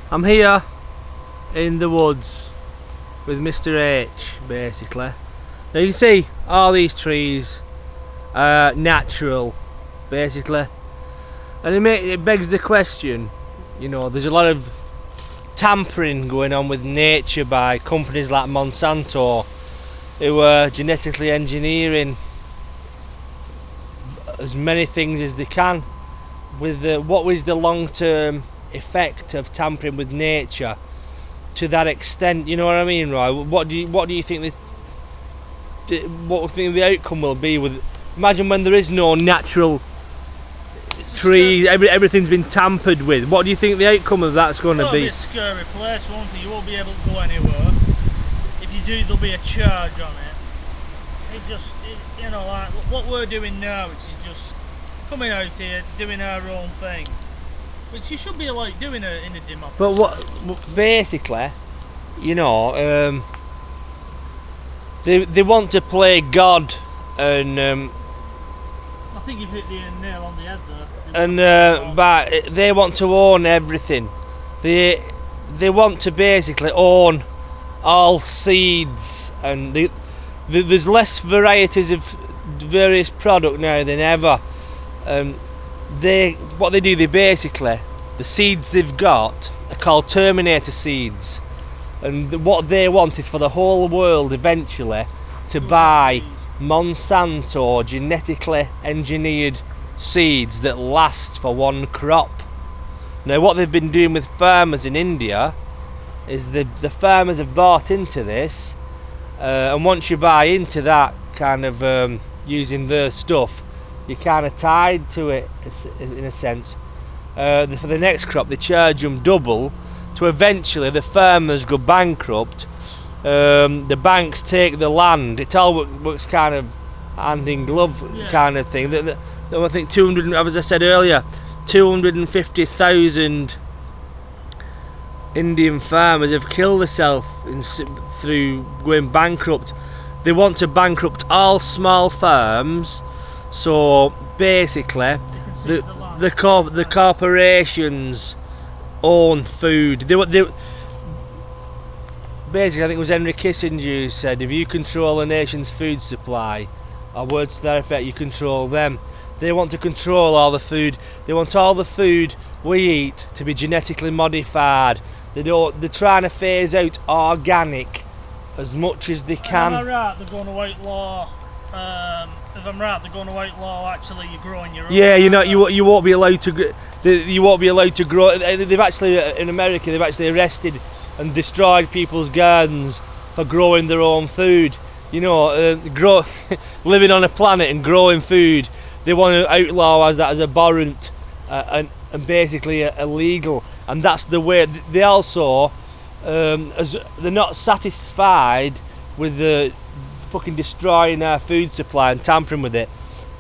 I'm here in the woods with Mr. H, basically. Now you can see all these trees are natural, basically, and it begs the question, you know, there's a lot of tampering going on with nature by companies like Monsanto, who are genetically engineering as many things as they can. With what was the long-term effect of tampering with nature to that extent? You know what I mean, Roy? What do you think the outcome will be? With imagine when there is no natural trees, everything's been tampered with. What do you think the outcome of that's going to be? It'll be a scary place, won't it? You won't be able to go anywhere. If you do, there'll be a charge on it. You know, like what we're doing now, which is just coming out here, doing our own thing, which you should be like doing in a democracy. But what basically, you know, they want to play God, and I think you've hit the nail on the head there. But they want to own everything. They want to basically own all seeds, and there's less varieties of various product now than ever. What they do, the seeds they've got are called Terminator seeds, and what they want is for the whole world eventually to buy Monsanto genetically engineered seeds that last for one crop. Now what they've been doing with farmers in India is the farmers have bought into this, and once you buy into that kind of using their stuff, you're kind of tied to it in a sense. For the next crop they charge them double, to eventually the farmers go bankrupt, the banks take the land. It all works kind of hand in glove, kind of thing. I think 200, as I said earlier, 250,000 Indian farmers have killed themselves through going bankrupt. They want to bankrupt all small farms, so basically the corporations own food. Basically, I think it was Henry Kissinger who said, if you control a nation's food supply, or words to that effect, you control them. They want to control all the food. They want all the food we eat to be genetically modified. They're trying to phase out organic as much as they can. Am I right? They're going to outlaw. If I'm right, they're going to outlaw actually you growing your own. Yeah, you know, you won't be allowed to. You won't be allowed to grow. They've actually in America they've actually arrested and destroyed people's gardens for growing their own food. You know, living on a planet and growing food. They want to outlaw as that as abhorrent and basically illegal. And that's the way. They also, as they're not satisfied with the fucking destroying our food supply and tampering with it,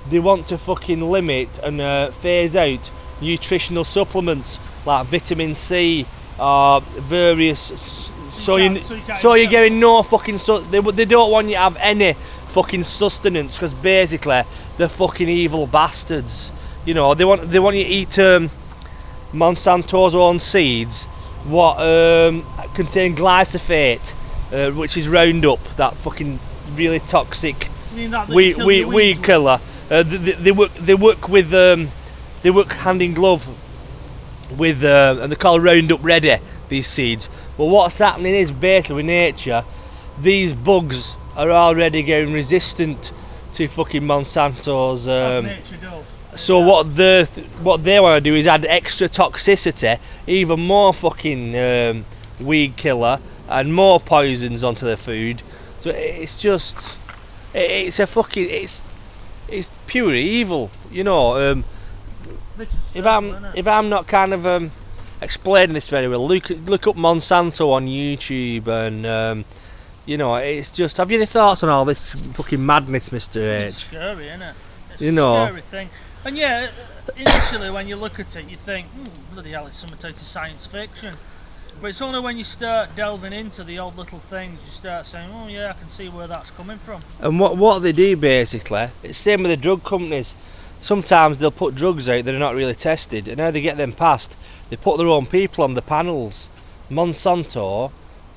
they want to fucking limit and phase out nutritional supplements like vitamin C or various. So you're getting no fucking. They don't want you to have any fucking sustenance, because basically they're fucking evil bastards. You know, they want you to eat Monsanto's own seeds, what contain glyphosate, which is Roundup, that fucking really toxic weed killer. They work hand in glove with, and they're called Roundup Ready, these seeds. But what's happening is basically with nature, these bugs are already getting resistant to fucking Monsanto's. Nature does. So what they want to do is add extra toxicity, even more fucking weed killer and more poisons onto the food. So it's just, it's pure evil, you know. If I'm not kind of explaining this very well, look up Monsanto on YouTube, and you know, it's just. Have you any thoughts on all this fucking madness, Mr. H? It's scary, isn't it? It's you know, a scary thing. And yeah, initially when you look at it, you think, bloody hell, it's something out of science fiction. But it's only when you start delving into the odd little things, you start saying, oh yeah, I can see where that's coming from. And what they do basically, it's the same with the drug companies. Sometimes they'll put drugs out that are not really tested, and how they get them passed, they put their own people on the panels Monsanto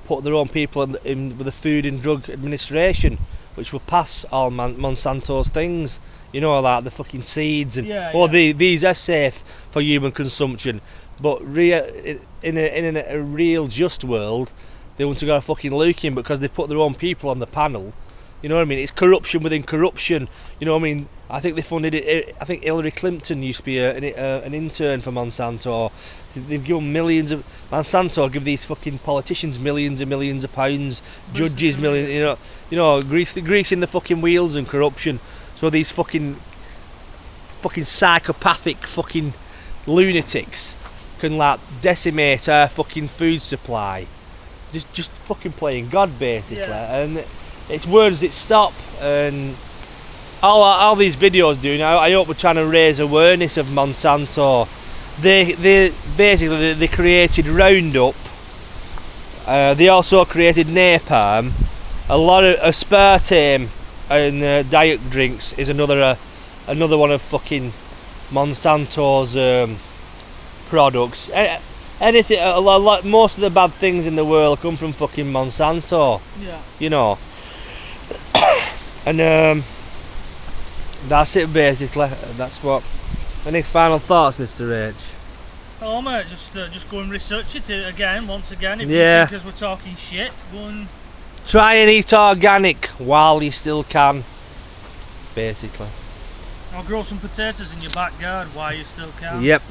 put their own people in with the Food and Drug Administration, which will pass all Monsanto's things. You know, like the fucking seeds and these are safe for human consumption. But in a real just world, they want to go fucking looking because they put their own people on the panel. You know what I mean? It's corruption within corruption. You know what I mean? I think they funded it. I think Hillary Clinton used to be an intern for Monsanto. They've given millions of Monsanto give these fucking politicians millions and millions of pounds, judges millions. You know, greasing the fucking wheels and corruption. So these fucking psychopathic fucking lunatics can like decimate our fucking food supply. Just fucking playing God basically, and it's where does it stop? And all these videos do now, I hope we're trying to raise awareness of Monsanto. They basically they created Roundup. They also created napalm. A lot of aspartame in diet drinks is another one of fucking Monsanto's products. Anything, most of the bad things in the world come from fucking Monsanto. Yeah. You know. And that's it basically. That's what. Any final thoughts, Mr. H? Oh mate, just go and research it again, once again. If you think as we're talking shit, go and try and eat organic while you still can. Basically. Or grow some potatoes in your backyard while you still can. Yep.